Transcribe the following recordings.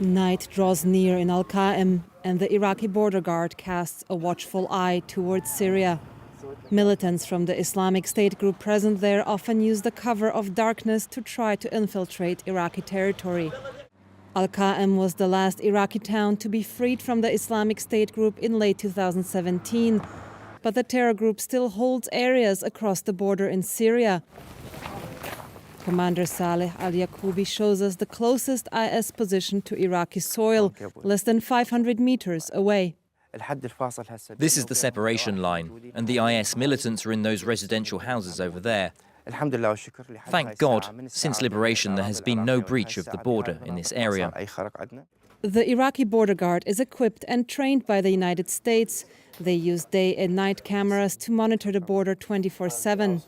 Night draws near in Al-Qaim, and the Iraqi border guard casts a watchful eye towards Syria. Militants from the Islamic State group present there often use the cover of darkness to try to infiltrate Iraqi territory. Al-Qaim was the last Iraqi town to be freed from the Islamic State group in late 2017, but the terror group still holds areas across the border in Syria. Commander Saleh al-Yaqoubi shows us the closest IS position to Iraqi soil, less than 500 meters away. This is the separation line, and the IS militants are in those residential houses over there. Thank God, since liberation there has been no breach of the border in this area. The Iraqi border guard is equipped and trained by the United States. They use day and night cameras to monitor the border 24/7.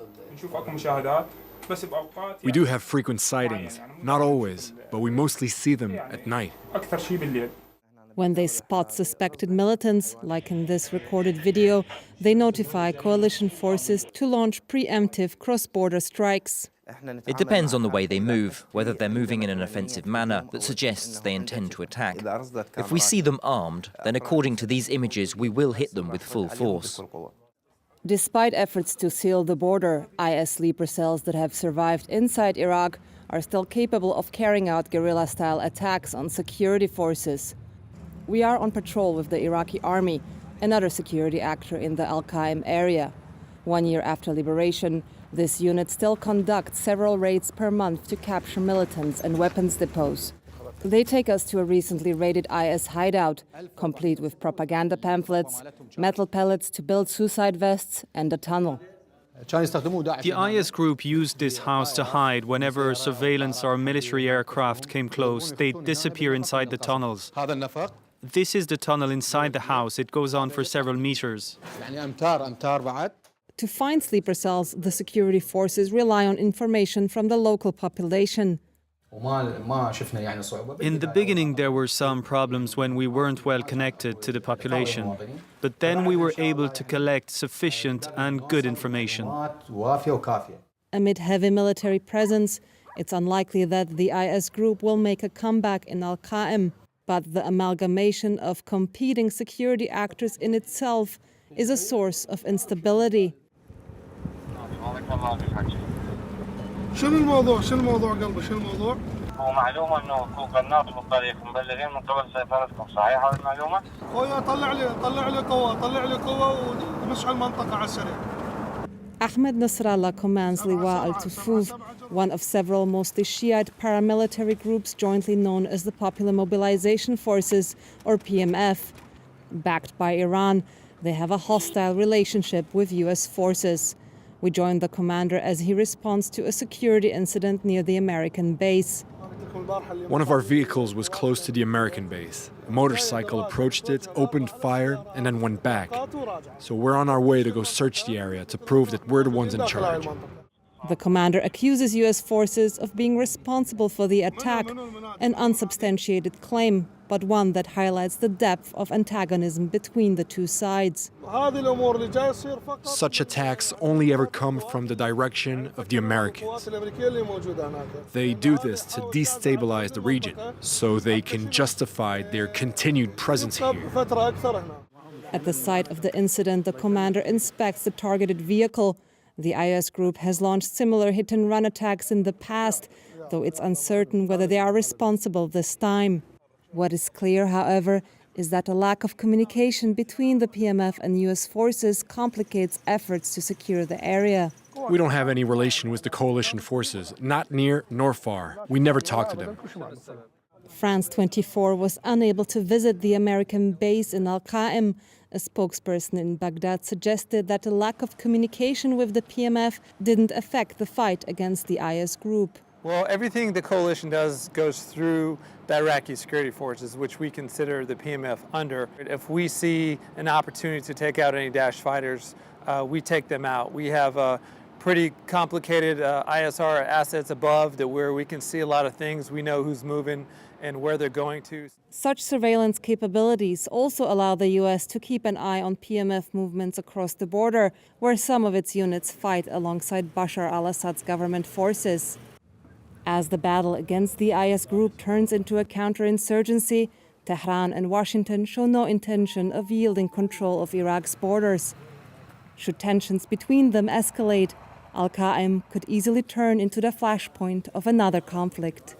We do have frequent sightings, not always, but we mostly see them at night. When they spot suspected militants, like in this recorded video, they notify coalition forces to launch preemptive cross-border strikes. It depends on the way they move, whether they're moving in an offensive manner that suggests they intend to attack. If we see them armed, then according to these images, we will hit them with full force. Despite efforts to seal the border, IS sleeper cells that have survived inside Iraq are still capable of carrying out guerrilla-style attacks on security forces. We are on patrol with the Iraqi army, another security actor in the Al-Qaim area. 1 year after liberation, this unit still conducts several raids per month to capture militants and weapons depots. They take us to a recently raided IS hideout, complete with propaganda pamphlets, metal pellets to build suicide vests, and a tunnel. The IS group used this house to hide whenever surveillance or military aircraft came close. They'd disappear inside the tunnels. This is the tunnel inside the house. It goes on for several meters. To find sleeper cells, the security forces rely on information from the local population. In the beginning, there were some problems when we weren't well connected to the population. But then we were able to collect sufficient and good information. Amid heavy military presence, it's unlikely that the IS group will make a comeback in Al-Qaim. But the amalgamation of competing security actors in itself is a source of instability. شنو الموضوع قلبي شنو الموضوع؟ هو معلومة انه قناص بالطريق مبلغين من قبل سيطرتكم صحيح هذه المعلومة؟ خويا طلع لي قوة ومشي على المنطقة على السريع. Ahmed Nasrallah commands Liwa al-Tufuf, one of several mostly Shiite paramilitary groups jointly known as the Popular Mobilization Forces, or PMF. Backed by Iran, they have a hostile relationship with US forces. We joined the commander as he responds to a security incident near the American base. One of our vehicles was close to the American base. A motorcycle approached it, opened fire, and then went back. So we're on our way to go search the area to prove that we're the ones in charge. The commander accuses US forces of being responsible for the attack, an unsubstantiated claim, but one that highlights the depth of antagonism between the two sides. Such attacks only ever come from the direction of the Americans. They do this to destabilize the region, so they can justify their continued presence here. At the site of the incident, the commander inspects the targeted vehicle. The IS group has launched similar hit-and-run attacks in the past, though it's uncertain whether they are responsible this time. What is clear, however, is that a lack of communication between the PMF and US forces complicates efforts to secure the area. We don't have any relation with the coalition forces, not near nor far. We never talk to them. France 24 was unable to visit the American base in Al-Qaim. A spokesperson in Baghdad suggested that a lack of communication with the PMF didn't affect the fight against the IS group. Well, everything the coalition does goes through the Iraqi security forces, which we consider the PMF under. If we see an opportunity to take out any Daesh fighters, we take them out. We have pretty complicated ISR assets above where we can see a lot of things. We know who's moving and where they're going to. Such surveillance capabilities also allow the US to keep an eye on PMF movements across the border, where some of its units fight alongside Bashar al-Assad's government forces. As the battle against the IS group turns into a counterinsurgency, Tehran and Washington show no intention of yielding control of Iraq's borders. Should tensions between them escalate, Al-Qaim could easily turn into the flashpoint of another conflict.